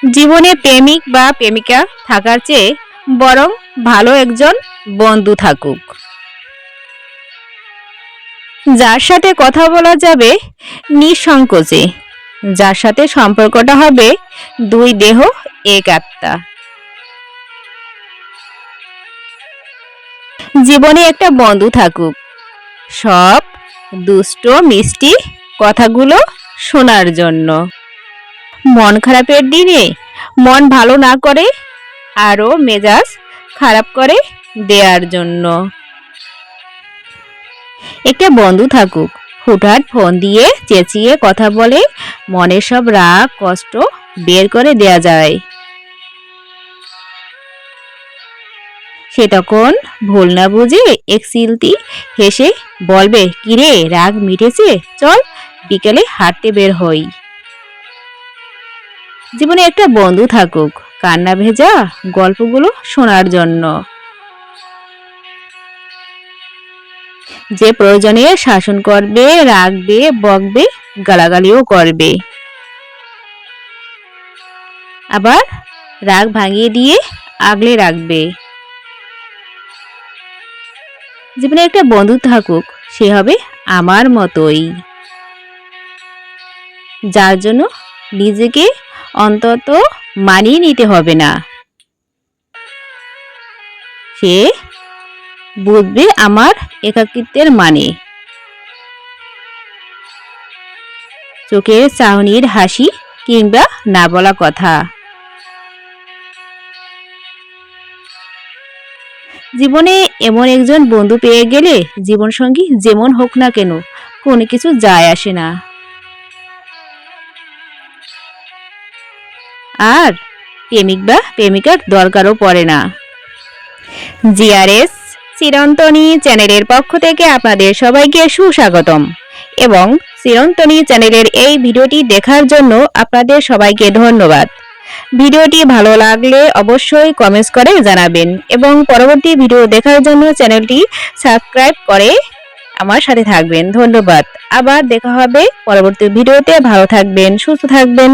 জীবনে প্রেমিক বা প্রেমিকা থাকার চেয়ে বরং ভালো একজন বন্ধু থাকুক, যার সাথে কথা বলা যাবে নিঃসংকোচে, যার সাথে সম্পর্কটা হবে দুই দেহ এক আত্মা। জীবনে একটা বন্ধু থাকুক, সব দুষ্ট মিষ্টি কথাগুলো শোনার জন্য, মন খারাপের দিনে মন ভালো না করে আরো মেজাজ খারাপ করে দেওয়ার জন্য। একটা বন্ধু থাকুক, হুটহাট ফোন দিয়ে চেঁচিয়ে কথা বলে মনের সব রাগ কষ্ট বের করে দেয়া যায়। সে তখন ভুল না বুঝে এক সিলতি হেসে বলবে, কিরে রাগ মিটেছে, চল বিকেলে হাঁটতে বের হই। জীবনে একটা বন্ধু থাকুক, কান্না ভেজা গল্পগুলো শোনার জন্য, যে প্রয়োজনে শাসন করবে, রাখবে, বকবে, গালাগালিও করবে, আবার রাগ ভাঙিয়ে দিয়ে আগলে রাখবে। জীবনে একটা বন্ধু থাকুক, সে হবে আমার মতোই, যার জন্য নিজেকে অন্তত মানিয়ে নিতে হবে না। সে বুঝবে আমার একাকিত্বের মানে, চোখের চাহনির হাসি কিংবা না বলা কথা। জীবনে এমন একজন বন্ধু পেয়ে গেলে জীবনসঙ্গী যেমন হোক না কেন কোনো কিছু যায় আসে না। আর প্রেমিক বা প্রেমিকার দরকারও পড়ে না। জিআরএস চিরন্তনী চ্যানেলের পক্ষ থেকে আপনাদের সবাইকে সুস্বাগতম এবং চিরন্তনী চ্যানেলের এই ভিডিওটি দেখার জন্য আপনাদের সবাইকে ধন্যবাদ। ভিডিওটি ভালো লাগলে অবশ্যই কমেন্টস করে জানাবেন এবং পরবর্তী ভিডিও দেখার জন্য চ্যানেলটি সাবস্ক্রাইব করে আমার সাথে থাকবেন। ধন্যবাদ। আবার দেখা হবে পরবর্তী ভিডিওতে। ভালো থাকবেন, সুস্থ থাকবেন।